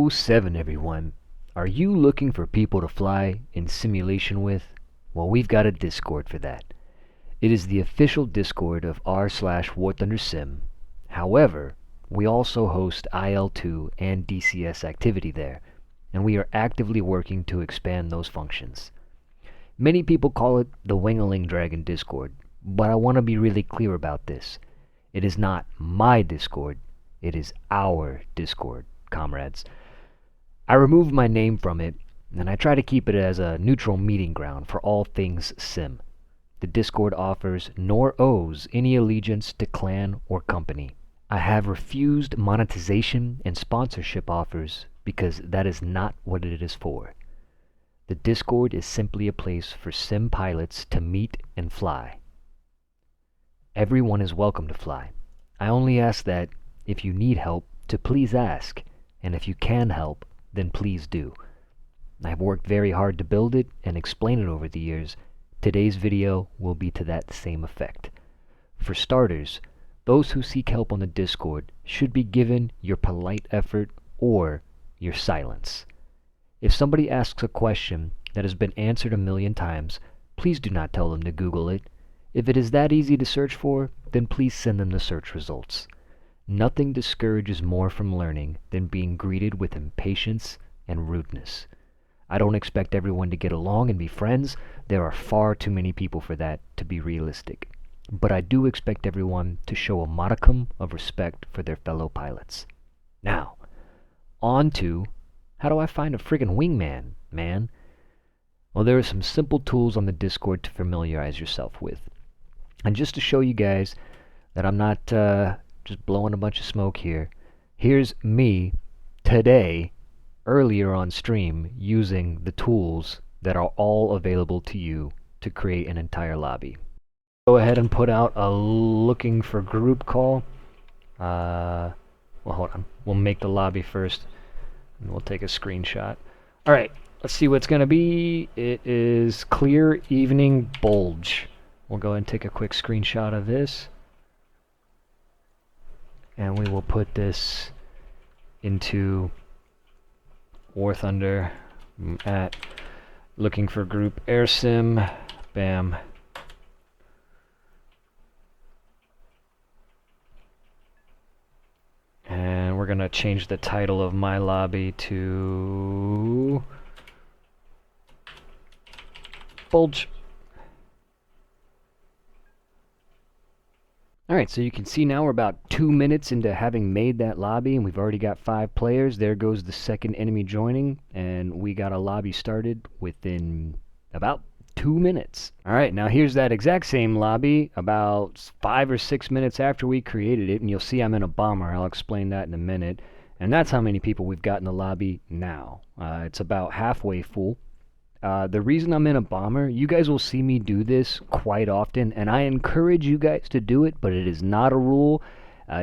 07, everyone. Are you looking for people to fly in simulation with? Well, we've got a Discord for that. It is the official Discord of r/Warthunder Sim. However, we also host IL2 and DCS activity there, and we are actively working to expand those functions. Many people call it the Wingaling Dragon Discord, but I want to be really clear about this. It is not my Discord, it is our Discord, comrades. I removed my name from it, and I try to keep it as a neutral meeting ground for all things Sim. The Discord offers nor owes any allegiance to clan or company. I have refused monetization and sponsorship offers because that is not what it is for. The Discord is simply a place for Sim pilots to meet and fly. Everyone is welcome to fly. I only ask that, if you need help, to please ask, and if you can help, then please do. I've worked very hard to build it and explain it over the years. Today's video will be to that same effect. For starters, those who seek help on the Discord should be given your polite effort or your silence. If somebody asks a question that has been answered a million times, please do not tell them to Google it. If it is that easy to search for, then please send them the search results. Nothing discourages more from learning than being greeted with impatience and rudeness. I don't expect everyone to get along and be friends. There are far too many people for that to be realistic. But I do expect everyone to show a modicum of respect for their fellow pilots. Now, on to, how do I find a friggin' wingman, man? Well, there are some simple tools on the Discord to familiarize yourself with. And just to show you guys that I'm not just blowing a bunch of smoke here, here's me today, earlier on stream, using the tools that are all available to you to create an entire lobby. Go ahead and put out a looking for group call. Well, hold on. We'll make the lobby first, and we'll take a screenshot. Alright, let's see what it's going to be. It is Clear Evening Bulge. We'll go ahead and take a quick screenshot of this. And we will put this into Warthunder at looking for group airsim. Bam. And we're going to change the title of my lobby to Bulge. Alright, so you can see now we're about 2 minutes into having made that lobby, and we've already got 5 players. There goes the second enemy joining, and we got a lobby started within about 2 minutes. Alright, now here's that exact same lobby about 5 or 6 minutes after we created it, and you'll see I'm in a bomber. I'll explain that in a minute. And that's how many people we've got in the lobby now. It's about halfway full. The reason I'm in a bomber, you guys will see me do this quite often, and I encourage you guys to do it, but it is not a rule.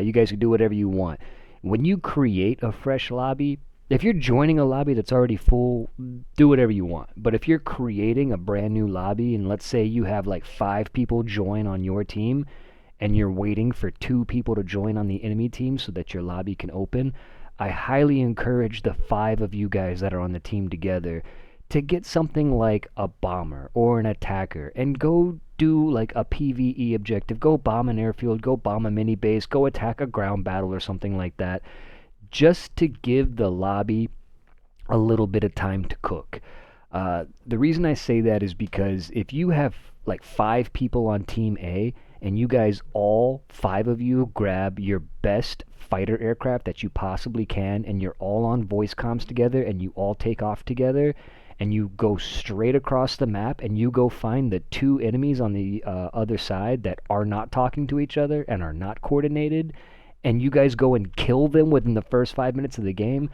You guys can do whatever you want. When you create a fresh lobby, if you're joining a lobby that's already full, do whatever you want. But if you're creating a brand new lobby, and let's say you have like 5 people join on your team, and you're waiting for 2 people to join on the enemy team so that your lobby can open, I highly encourage the 5 of you guys that are on the team together to get something like a bomber or an attacker and go do like a PvE objective. Go bomb an airfield, go bomb a mini base, go attack a ground battle or something like that, just to give the lobby a little bit of time to cook. The reason I say that is because if you have like 5 people on Team A and you guys, all 5 of you, grab your best fighter aircraft that you possibly can, and you're all on voice comms together, and you all take off together, and you go straight across the map, and you go find the 2 enemies on the other side that are not talking to each other and are not coordinated, and you guys go and kill them within the first 5 minutes of the game,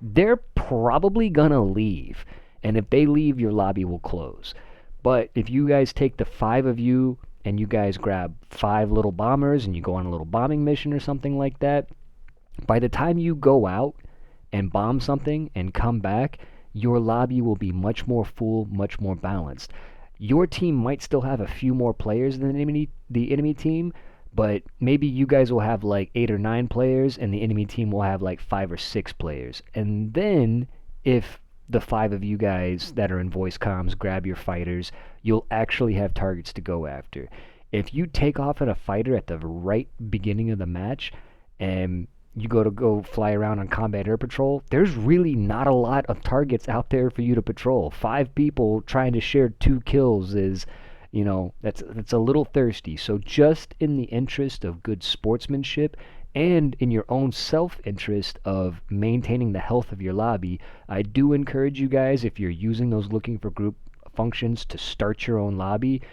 they're probably gonna leave. And if they leave, your lobby will close. But if you guys take the 5 of you and you guys grab 5 little bombers and you go on a little bombing mission or something like that, by the time you go out and bomb something and come back, your lobby will be much more full, much more balanced. Your team might still have a few more players than the enemy team, but maybe you guys will have like 8 or 9 players and the enemy team will have like 5 or 6 players. And then if the 5 of you guys that are in voice comms grab your fighters, you'll actually have targets to go after. If you take off at a fighter at the right beginning of the match and you go fly around on combat air patrol, there's really not a lot of targets out there for you to patrol. 5 people trying to share 2 kills is, that's a little thirsty. So just in the interest of good sportsmanship and in your own self-interest of maintaining the health of your lobby, I do encourage you guys, if you're using those looking for group functions to start your own lobby,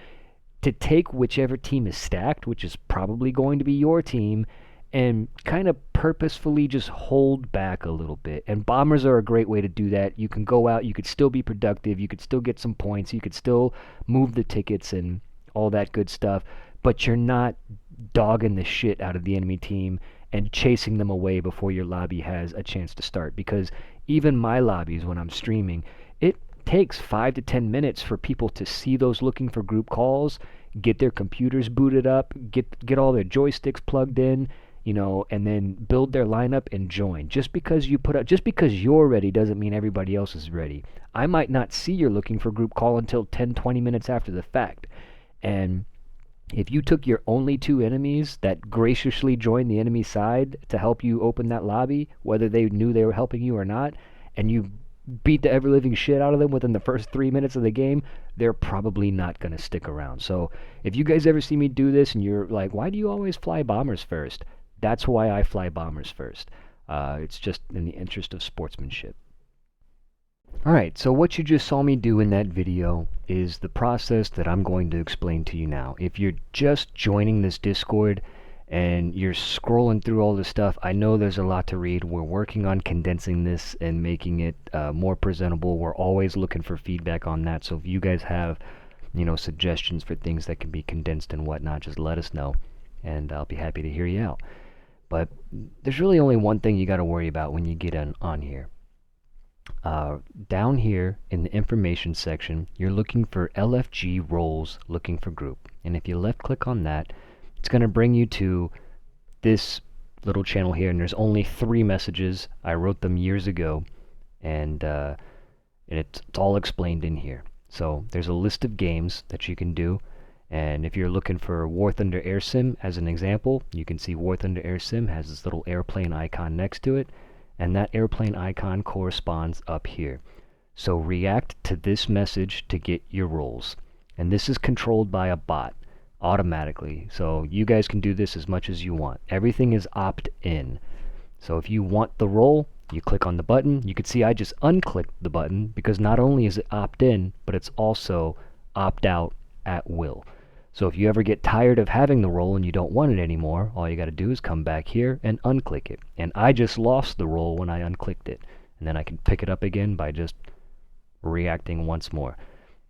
to take whichever team is stacked, which is probably going to be your team, and kind of purposefully just hold back a little bit. And bombers are a great way to do that. You can go out, you could still be productive, you could still get some points, you could still move the tickets and all that good stuff, but you're not dogging the shit out of the enemy team and chasing them away before your lobby has a chance to start. Because even my lobbies, when I'm streaming, it takes 5 to 10 minutes for people to see those looking for group calls, get their computers booted up, get all their joysticks plugged in, and then build their lineup and join. Just because you're ready doesn't mean everybody else is ready. I might not see your looking for group call until 10, 20 minutes after the fact. And if you took your only 2 enemies that graciously joined the enemy side to help you open that lobby, whether they knew they were helping you or not, and you beat the ever-living shit out of them within the first 3 minutes of the game, they're probably not going to stick around. So if you guys ever see me do this and you're like, why do you always fly bombers first? That's why I fly bombers first. It's just in the interest of sportsmanship. Alright, so what you just saw me do in that video is the process that I'm going to explain to you now. If you're just joining this Discord and you're scrolling through all this stuff, I know there's a lot to read. We're working on condensing this and making it more presentable. We're always looking for feedback on that, so if you guys have suggestions for things that can be condensed and whatnot, just let us know and I'll be happy to hear you out. But there's really only one thing you got to worry about when you get on here. Down here in the information section, you're looking for LFG roles, looking for group. And if you left click on that, it's going to bring you to this little channel here. And there's only 3 messages. I wrote them years ago. And it's all explained in here. So there's a list of games that you can do. And if you're looking for Warthunder Air Sim as an example, you can see Warthunder Air Sim has this little airplane icon next to it, and that airplane icon corresponds up here. So react to this message to get your roles. And this is controlled by a bot automatically. So you guys can do this as much as you want. Everything is opt-in. So if you want the role, you click on the button. You can see I just unclicked the button because not only is it opt-in, but it's also opt-out at will. So if you ever get tired of having the role and you don't want it anymore, all you got to do is come back here and unclick it. And I just lost the role when I unclicked it. And then I can pick it up again by just reacting once more.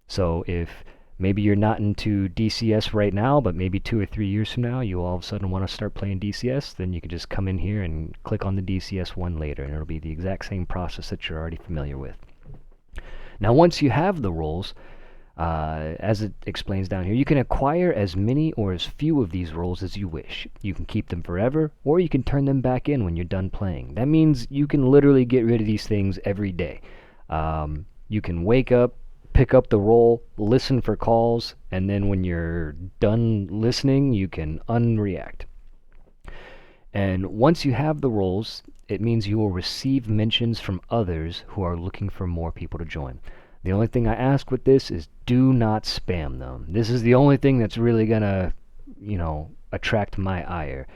So if maybe you're not into DCS right now, but maybe 2 or 3 years from now you all of a sudden want to start playing DCS, then you can just come in here and click on the DCS one later, and it'll be the exact same process that you're already familiar with. Now once you have the roles, as it explains down here, you can acquire as many or as few of these roles as you wish. You can keep them forever, or you can turn them back in when you're done playing. That means you can literally get rid of these things every day. You can wake up, pick up the role, listen for calls, and then when you're done listening, you can unreact. And once you have the roles, it means you will receive mentions from others who are looking for more people to join. The only thing I ask with this is do not spam them. This is the only thing that's really gonna, attract my ire.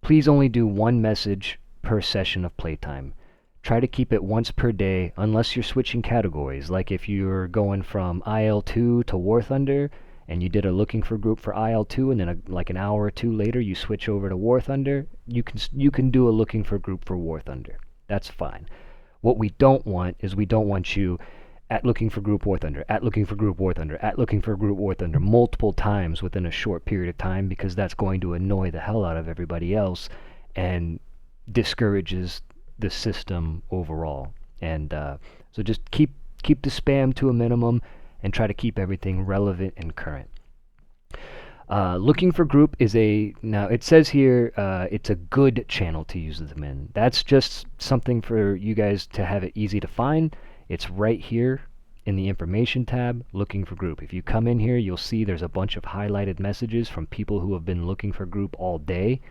Please only do 1 message per session of playtime. Try to keep it once per day unless you're switching categories. Like if you're going from IL2 to Warthunder and you did a looking for group for IL2 and then like an hour or 2 later you switch over to Warthunder, you can do a looking for group for Warthunder. That's fine. What we don't want is we don't want you at looking for group Warthunder, at looking for group Warthunder, at looking for group Warthunder multiple times within a short period of time, because that's going to annoy the hell out of everybody else and discourages the system overall. And so just keep the spam to a minimum and try to keep everything relevant and current. Looking for group is now it says here it's a good channel to use them in. That's just something for you guys to have it easy to find. It's right here in the information tab, looking for group. If you come in here, you'll see there's a bunch of highlighted messages from people who have been looking for group all day,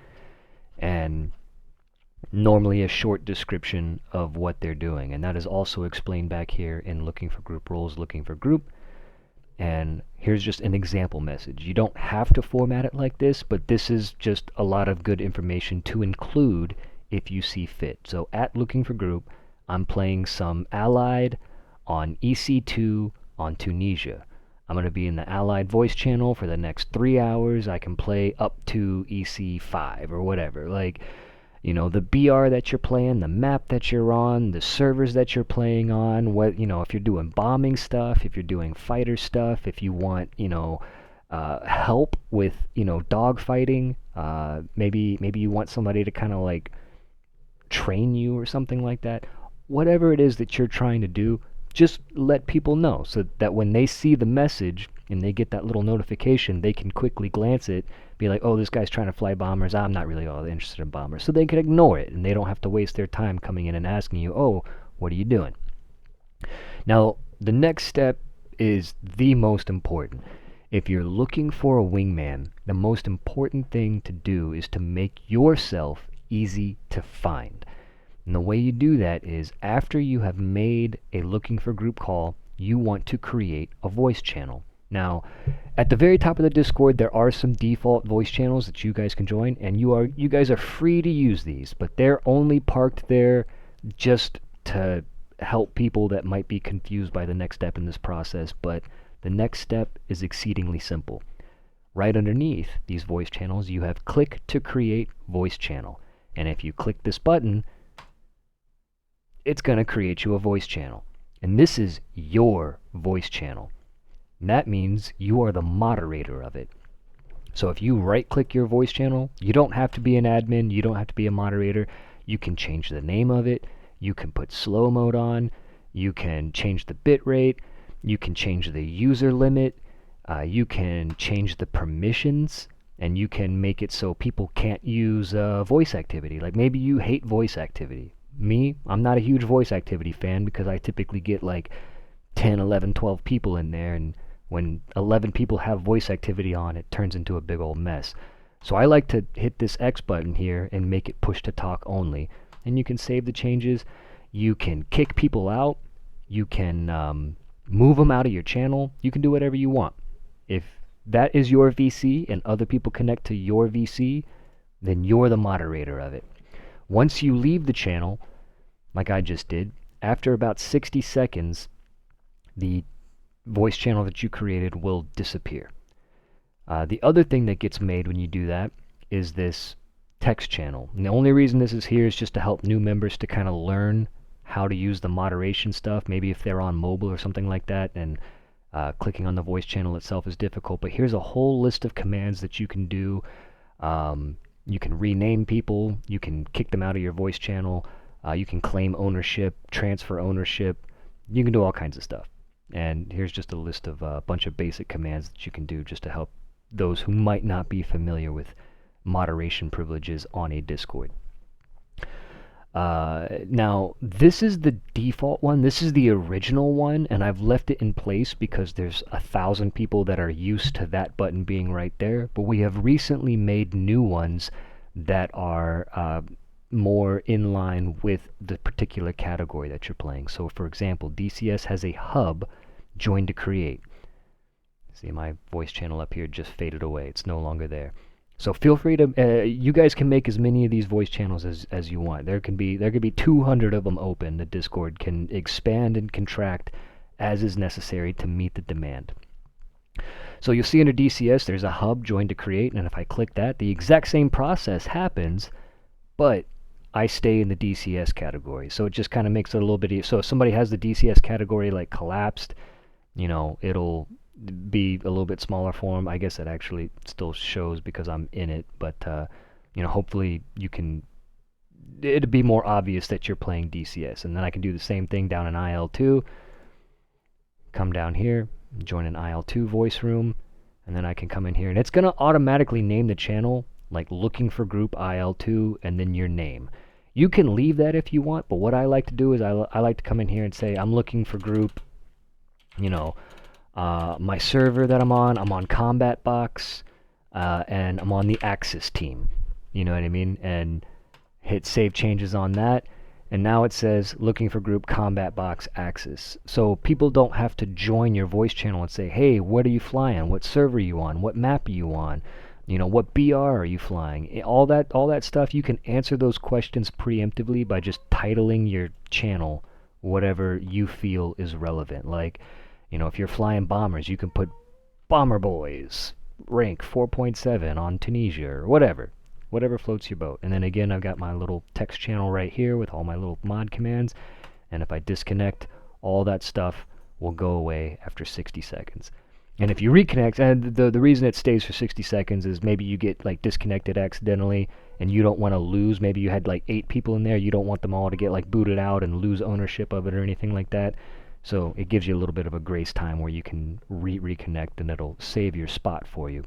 and normally a short description of what they're doing. And that is also explained back here in looking for group roles, looking for group. And here's just an example message. You don't have to format it like this, but this is just a lot of good information to include if you see fit. So at looking for group, I'm playing some Allied on EC2 on Tunisia. I'm going to be in the Allied voice channel for the next 3 hours. I can play up to EC5 or whatever. Like, you know, the BR that you're playing, the map that you're on, the servers that you're playing on, what, you know, if you're doing bombing stuff, if you're doing fighter stuff, if you want, you know, help with, you know, dogfighting, maybe you want somebody to kind of like train you or something like that. Whatever it is that you're trying to do, just let people know so that when they see the message and they get that little notification, they can quickly glance it, be like, oh, this guy's trying to fly bombers. I'm not really all interested in bombers. So they can ignore it, and they don't have to waste their time coming in and asking you, oh, what are you doing? Now, the next step is the most important. If you're looking for a wingman, the most important thing to do is to make yourself easy to find. And the way you do that is after you have made a looking for group call, you want to create a voice channel. Now, at the very top of the Discord, there are some default voice channels that you guys can join, and you guys are free to use these, but they're only parked there just to help people that might be confused by the next step in this process. But the next step is exceedingly simple. Right underneath these voice channels, you have click to create voice channel. And if you click this button, it's going to create you a voice channel. And this is your voice channel. And that means you are the moderator of it. So if you right-click your voice channel, you don't have to be an admin, you don't have to be a moderator. You can change the name of it, you can put slow mode on, you can change the bit rate, you can change the user limit, you can change the permissions, and you can make it so people can't use voice activity. Like maybe you hate voice activity. Me, I'm not a huge voice activity fan because I typically get like 10, 11, 12 people in there, and when 11 people have voice activity on, it turns into a big old mess. So I like to hit this X button here and make it push to talk only. And you can save the changes. You can kick people out. You can move them out of your channel. You can do whatever you want. If that is your VC and other people connect to your VC, then you're the moderator of it. Once you leave the channel, like I just did, after about 60 seconds, the voice channel that you created will disappear. The other thing that gets made when you do that is this text channel. And the only reason this is here is just to help new members to kind of learn how to use the moderation stuff. Maybe if they're on mobile or something like that, and clicking on the voice channel itself is difficult. But here's a whole list of commands that you can do. You can rename people. You can kick them out of your voice channel. You can claim ownership, transfer ownership. You can do all kinds of stuff. And here's just a list of a bunch of basic commands that you can do just to help those who might not be familiar with moderation privileges on a Discord. Now, this is the default one. This is the original one, and I've left it in place because there's 1,000 people that are used to that button being right there. But we have recently made new ones that are more in line with the particular category that you're playing. So, for example, DCS has a hub, join to create. See, my voice channel up here just faded away. It's no longer there. So feel free to, you guys can make as many of these voice channels as you want. There could be 200 of them open. The Discord can expand and contract as is necessary to meet the demand. So you'll see under DCS there's a hub, join to create, and if I click that, the exact same process happens, but I stay in the DCS category. So it just kind of makes it a little bit, so if somebody has the DCS category like collapsed, you know, it'll be a little bit smaller for them. I guess it actually still shows because I'm in it, but you know, hopefully you can, it'd be more obvious that you're playing DCS. And then I can do the same thing down in IL2, come down here, join an IL2 voice room, and then I can come in here, and it's going to automatically name the channel, like looking for group IL2, and then your name. You can leave that if you want, but what I like to do is I like to come in here and say, I'm looking for group, you know, my server that I'm on Combat Box, and I'm on the Axis team. You know what I mean? And hit save changes on that. And now it says looking for group Combat Box Axis. So people don't have to join your voice channel and say, hey, what are you flying? What server are you on? What map are you on? You know, what BR are you flying? All that stuff, you can answer those questions preemptively by just titling your channel whatever you feel is relevant. Like, you know, if you're flying bombers, you can put Bomber Boys, rank 4.7 on Tunisia, or whatever floats your boat. And then again, I've got my little text channel right here with all my little mod commands, and if I disconnect, all that stuff will go away after 60 seconds. And if you reconnect, and the reason it stays for 60 seconds is maybe you get like disconnected accidentally and you don't want to lose, maybe you had like 8 people in there, you don't want them all to get like booted out and lose ownership of it or anything like that. So it gives you a little bit of a grace time where you can reconnect, and it'll save your spot for you.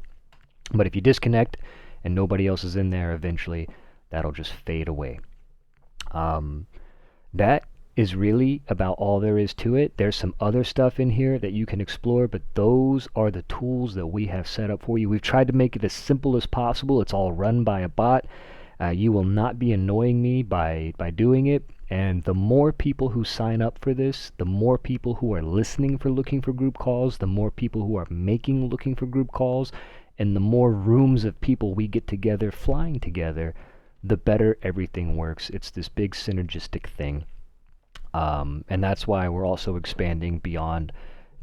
But if you disconnect and nobody else is in there, eventually that'll just fade away. That is really about all there is to it. There's some other stuff in here that you can explore, but those are the tools that we have set up for you. We've tried to make it as simple as possible. It's all run by a bot. You will not be annoying me by doing it. And the more people who sign up for this, the more people who are listening for looking for group calls, the more people who are making looking for group calls, and the more rooms of people we get together flying together, the better everything works. It's this big synergistic thing. And that's why we're also expanding beyond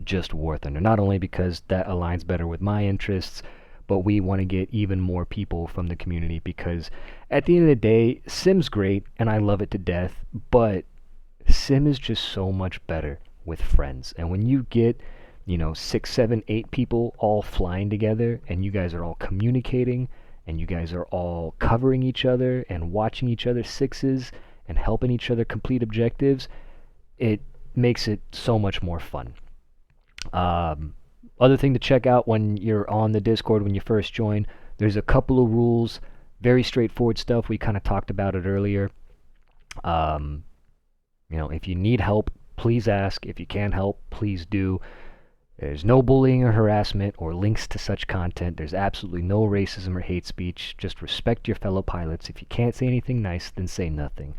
just Warthunder. Not only because that aligns better with my interests, but we want to get even more people from the community, because at the end of the day, Sim's great and I love it to death, but Sim is just so much better with friends. And when you get, you know, 6, 7, 8 people all flying together, and you guys are all communicating, and you guys are all covering each other and watching each other's sixes and helping each other complete objectives, it makes it so much more fun. Other thing to check out when you're on the Discord, when you first join, there's a couple of rules, very straightforward stuff. We kind of talked about it earlier. You know, if you need help, please ask. If you can't help, please do. There's no bullying or harassment or links to such content. There's absolutely no racism or hate speech. Just respect your fellow pilots. If you can't say anything nice, then say nothing.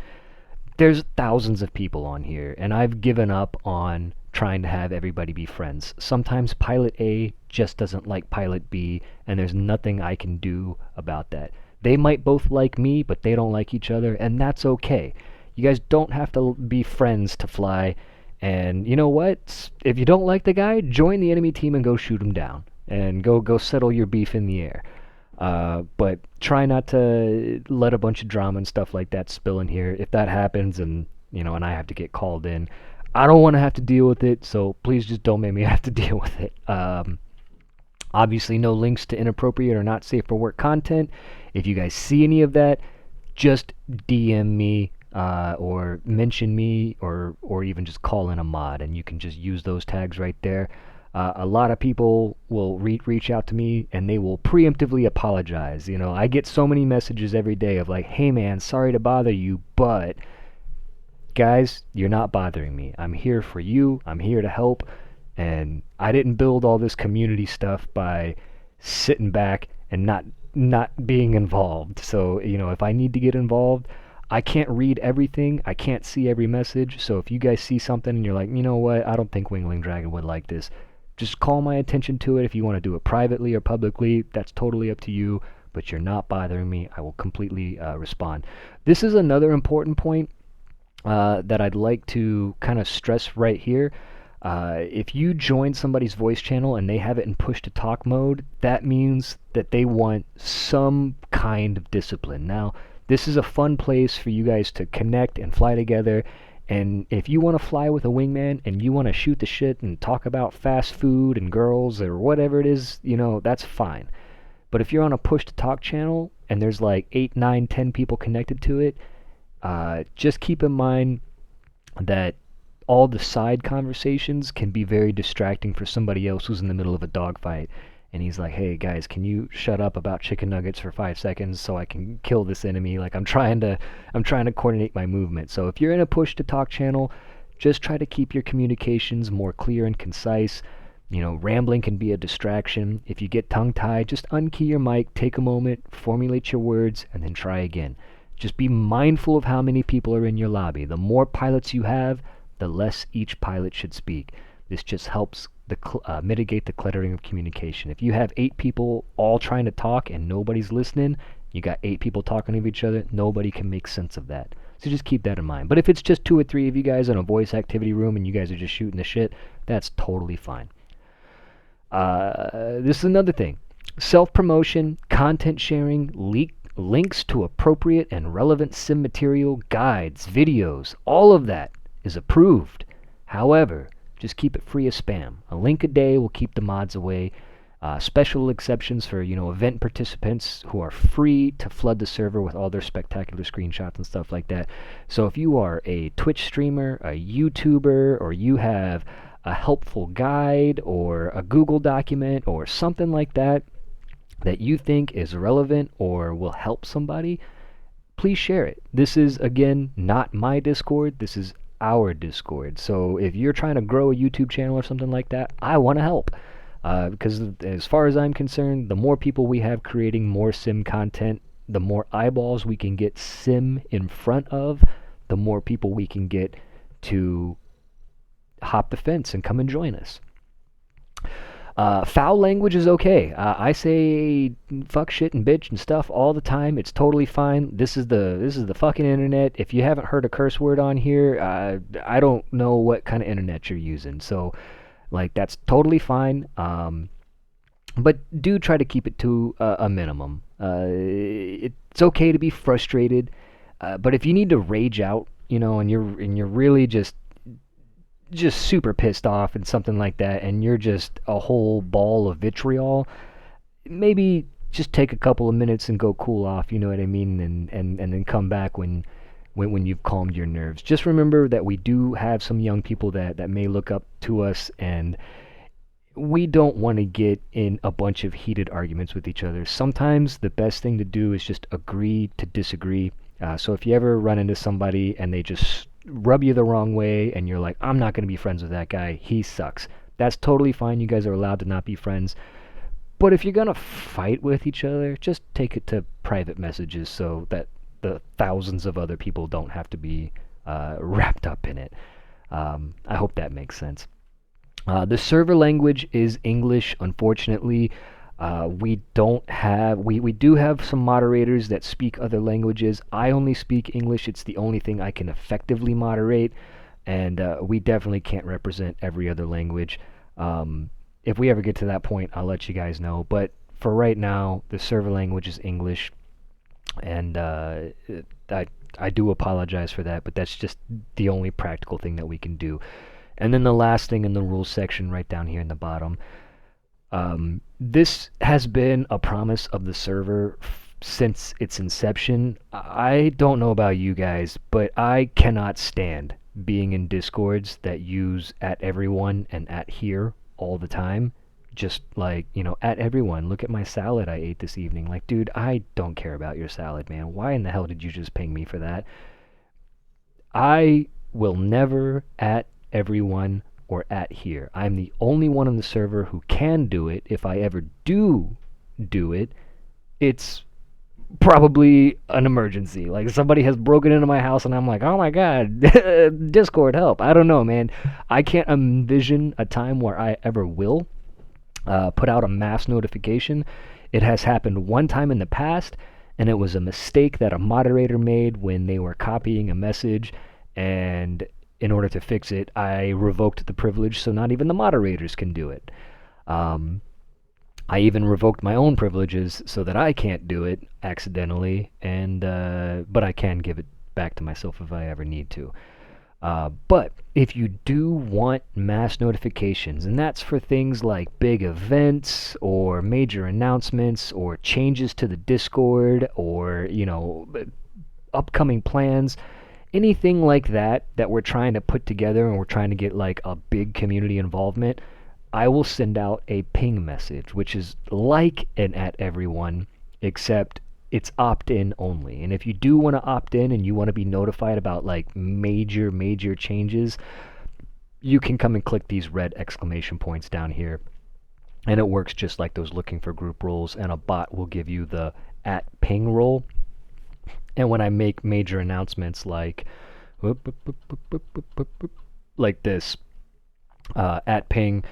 There's thousands of people on here, and I've given up on trying to have everybody be friends. Sometimes Pilot A just doesn't like Pilot B, and there's nothing I can do about that. They might both like me, but they don't like each other, and that's okay. You guys don't have to be friends to fly, and you know what? If you don't like the guy, join the enemy team and go shoot him down, and go settle your beef in the air. But try not to let a bunch of drama and stuff like that spill in here. If that happens, and you know, and I have to get called in, I don't want to have to deal with it, so please just don't make me have to deal with it. Obviously, no links to inappropriate or not safe for work content. If you guys see any of that, just DM me, or mention me, or even just call in a mod, and you can just use those tags right there. A lot of people will reach out to me, and they will preemptively apologize. You know, I get so many messages every day of like, hey man, sorry to bother you, but guys, you're not bothering me. I'm here for you. I'm here to help. And I didn't build all this community stuff by sitting back and not being involved. So, you know, if I need to get involved, I can't read everything. I can't see every message. So if you guys see something and you're like, you know what, I don't think Wingling Dragon would like this, just call my attention to it. If you want to do it privately or publicly, that's totally up to you. But you're not bothering me. I will completely respond. This is another important point that I'd like to kind of stress right here. If you join somebody's voice channel and they have it in push to talk mode, that means that they want some kind of discipline. Now, this is a fun place for you guys to connect and fly together. And if you want to fly with a wingman and you want to shoot the shit and talk about fast food and girls or whatever it is, you know, that's fine. But if you're on a push to talk channel and there's like 8, 9, 10 people connected to it, just keep in mind that all the side conversations can be very distracting for somebody else who's in the middle of a dogfight. and he's like, "Hey guys, can you shut up about chicken nuggets for 5 seconds so I can kill this enemy?" Like I'm trying to coordinate my movement. So if you're in a push to talk channel, just try to keep your communications more clear and concise. Rambling can be a distraction. If you get tongue-tied, just unkey your mic, take a moment, formulate your words, and then try again. Just be mindful of how many people are in your lobby. The more pilots you have, the less each pilot should speak. This just helps mitigate the cluttering of communication. If you have 8 people all trying to talk and nobody's listening, you got 8 people talking to each other, nobody can make sense of that. So just keep that in mind. But if it's just 2 or 3 of you guys in a voice activity room and you guys are just shooting the shit, that's totally fine. This is another thing. Self-promotion, content sharing, links to appropriate and relevant sim material, guides, videos, all of that is approved. However, just keep it free of spam. A link a day will keep the mods away. Special exceptions for event participants who are free to flood the server with all their spectacular screenshots and stuff like that. So if you are a Twitch streamer, a YouTuber, or you have a helpful guide or a Google document or something like that that you think is relevant or will help somebody, please share it. This is, again, not my Discord. This is our Discord. So if you're trying to grow a YouTube channel or something like that, I want to help. Because as far as I'm concerned, the more people we have creating more sim content, the more eyeballs we can get sim in front of, the more people we can get to hop the fence and come and join us. Foul language is okay. I say fuck, shit, and bitch and stuff all the time. It's totally fine. This is the fucking internet. If you haven't heard a curse word on here, I don't know what kind of internet you're using. So, that's totally fine. But do try to keep it to a minimum. It's okay to be frustrated, but if you need to rage out, and you're really just super pissed off and something like that, and you're just a whole ball of vitriol, maybe just take a couple of minutes and go cool off, you know what I mean, and then come back when you've calmed your nerves. Just remember that we do have some young people that may look up to us, and we don't want to get in a bunch of heated arguments with each other. Sometimes the best thing to do is just agree to disagree. So if you ever run into somebody and they just rub you the wrong way and you're like, I'm not going to be friends with that guy, he sucks, that's totally fine. You guys are allowed to not be friends. But if you're going to fight with each other, just take it to private messages so that the thousands of other people don't have to be wrapped up in it. I hope that makes sense. The server language is English, unfortunately. We do have some moderators that speak other languages. I only speak English. It's the only thing I can effectively moderate, and we definitely can't represent every other language. If we ever get to that point, I'll let you guys know. But for right now, the server language is English, and I do apologize for that, but that's just the only practical thing that we can do. And then the last thing in the rules section right down here in the bottom, this has been a promise of the server since its inception. I don't know about you guys, but I cannot stand being in Discords that use @everyone and @here all the time. Just @everyone, look at my salad I ate this evening. Like, dude, I don't care about your salad, man. Why in the hell did you just ping me for that? I will never @everyone or @here. I'm the only one on the server who can do it. If I ever do it, it's probably an emergency. Like somebody has broken into my house and I'm like, oh my god, Discord, help. I don't know, man. I can't envision a time where I ever will put out a mass notification. It has happened one time in the past, and it was a mistake that a moderator made when they were copying a message, and in order to fix it, I revoked the privilege so not even the moderators can do it. I even revoked my own privileges so that I can't do it accidentally, but I can give it back to myself if I ever need to. But if you do want mass notifications, and that's for things like big events or major announcements or changes to the Discord or, upcoming plans, anything like that we're trying to put together and we're trying to get like a big community involvement, I will send out a ping message, which is like an at everyone, except it's opt-in only. And if you do want to opt in and you want to be notified about like major changes, you can come and click these red exclamation points down here. And it works just like those looking for group roles, and a bot will give you the at ping role. And when I make major announcements like this, at ping,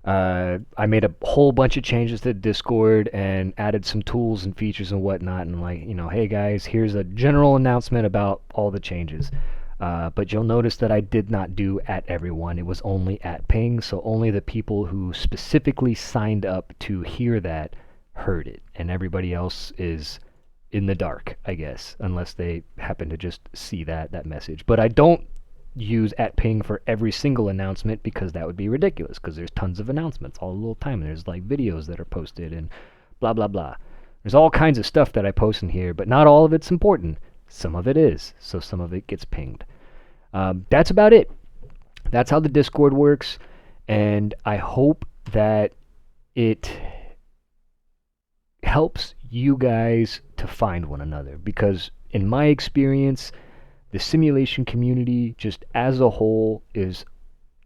I made a whole bunch of changes to Discord and added some tools and features and whatnot, and like, hey guys, here's a general announcement about all the changes. But you'll notice that I did not do at everyone. It was only at ping, so only the people who specifically signed up to hear that heard it, and everybody else is in the dark, I guess, unless they happen to just see that message. But I don't use at ping for every single announcement, because that would be ridiculous, because there's tons of announcements all the little time, and there's like videos that are posted and blah blah blah. There's all kinds of stuff that I post in here, but not all of it's important. Some of it is, so some of it gets pinged. That's about it. That's how the Discord works, and I hope that it helps you guys to find one another, because in my experience, the simulation community just as a whole is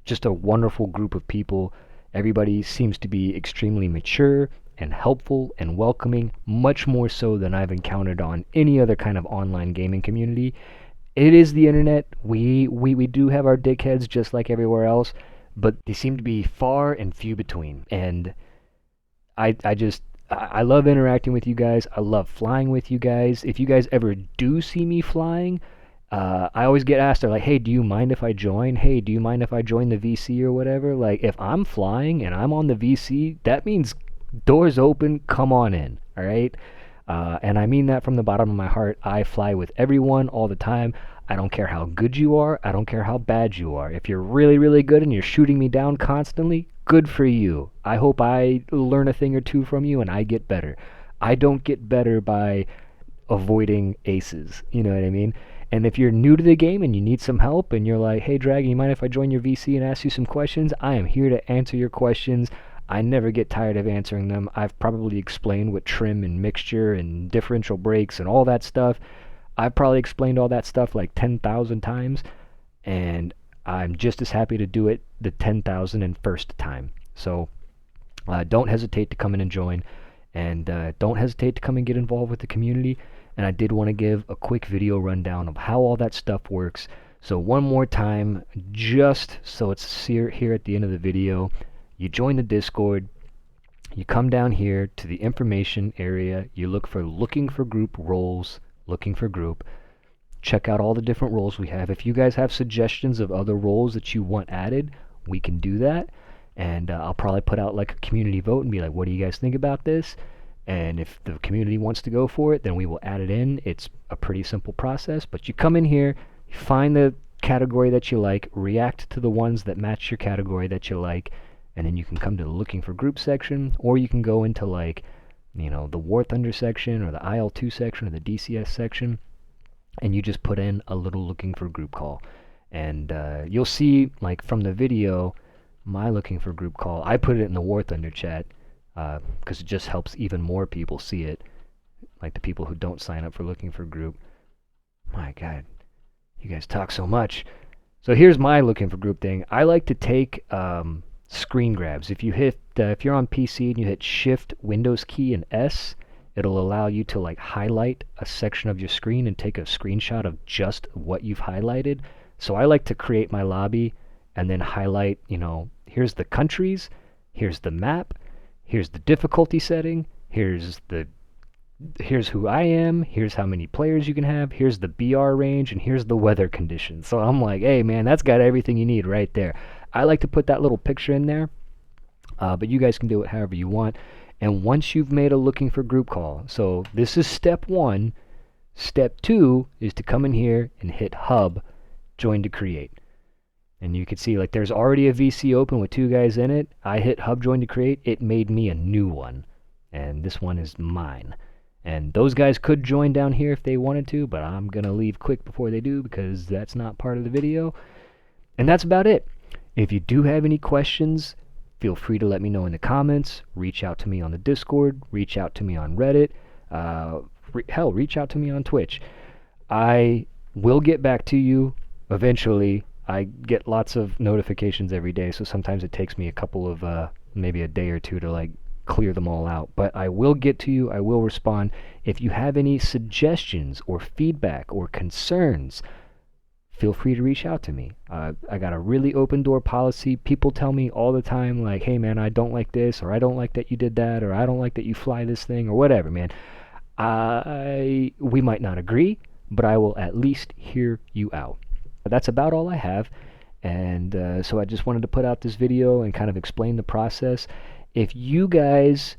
just a wonderful group of people. Everybody seems to be extremely mature and helpful and welcoming, much more so than I've encountered on any other kind of online gaming community. It is the internet. We do have our dickheads just like everywhere else, but they seem to be far and few between. And I love interacting with you guys. I love flying with you guys. If you guys ever do see me flying, I always get asked, they're like, hey, do you mind if I join? Hey, do you mind if I join the VC or whatever? Like, if I'm flying and I'm on the VC, that means doors open, come on in, all right? And I mean that from the bottom of my heart. I fly with everyone all the time. I don't care how good you are. I don't care how bad you are. If you're really, really good and you're shooting me down constantly, good for you. I hope I learn a thing or two from you and I get better. I don't get better by avoiding aces. You know what I mean? And if you're new to the game and you need some help and you're like, hey, Dragon, you mind if I join your VC and ask you some questions? I am here to answer your questions. I never get tired of answering them. I've probably explained what trim and mixture and differential brakes and all that stuff. I've probably explained all that stuff like 10,000 times, and I'm just as happy to do it the 10,001st time. So don't hesitate to come in and join, and don't hesitate to come and get involved with the community. And I did want to give a quick video rundown of how all that stuff works. So one more time, just so it's here at the end of the video, you join the Discord, you come down here to the information area, you look for looking for group roles, looking for group, check out all the different roles we have. If you guys have suggestions of other roles that you want added, we can do that. And I'll probably put out like a community vote and be like, what do you guys think about this? And if the community wants to go for it, then we will add it in. It's a pretty simple process, but you come in here, you find the category that you like, react to the ones that match your category that you like, and then you can come to the looking for group section, or you can go into like, the Warthunder section or the IL2 section or the DCS section, and you just put in a little looking for group call. And you'll see, like from the video, my looking for group call, I put it in the Warthunder chat, because it just helps even more people see it, like the people who don't sign up for looking for group. My God, you guys talk so much. So here's my looking for group thing. I like to take screen grabs. If you're on PC and you hit Shift, Windows key, and S, it'll allow you to like highlight a section of your screen and take a screenshot of just what you've highlighted. So I like to create my lobby and then highlight, here's the countries, here's the map, here's the difficulty setting, here's who I am, here's how many players you can have, here's the BR range, and here's the weather conditions. So I'm like, hey man, that's got everything you need right there. I like to put that little picture in there, but you guys can do it however you want. And once you've made a looking for group call, so this is step 1. Step 2 is to come in here and hit Hub, Join to Create. And you can see like there's already a VC open with 2 guys in it. I hit Hub Join to Create. It made me a new one. And this one is mine. And those guys could join down here if they wanted to, but I'm going to leave quick before they do because that's not part of the video. And that's about it. If you do have any questions, feel free to let me know in the comments. Reach out to me on the Discord. Reach out to me on Reddit. Hell, reach out to me on Twitch. I will get back to you eventually. I get lots of notifications every day, so sometimes it takes me a couple of, maybe a day or two to like clear them all out. But I will get to you. I will respond. If you have any suggestions or feedback or concerns, feel free to reach out to me. I got a really open door policy. People tell me all the time, like, hey man, I don't like this, or I don't like that you did that, or I don't like that you fly this thing, or whatever, man. We might not agree, but I will at least hear you out. That's about all I have. And so I just wanted to put out this video and kind of explain the process. If you guys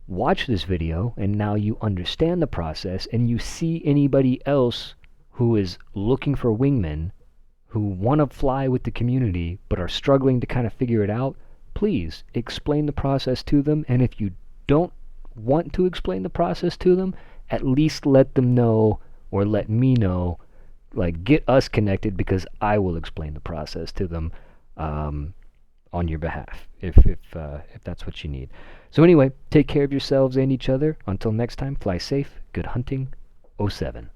watch this video and now you understand the process and you see anybody else who is looking for wingmen, who want to fly with the community but are struggling to kind of figure it out, please explain the process to them. And if you don't want to explain the process to them, at least let them know, or let me know, like get us connected, because I will explain the process to them on your behalf if that's what you need. So anyway, take care of yourselves and each other. Until next time, fly safe, good hunting, 07.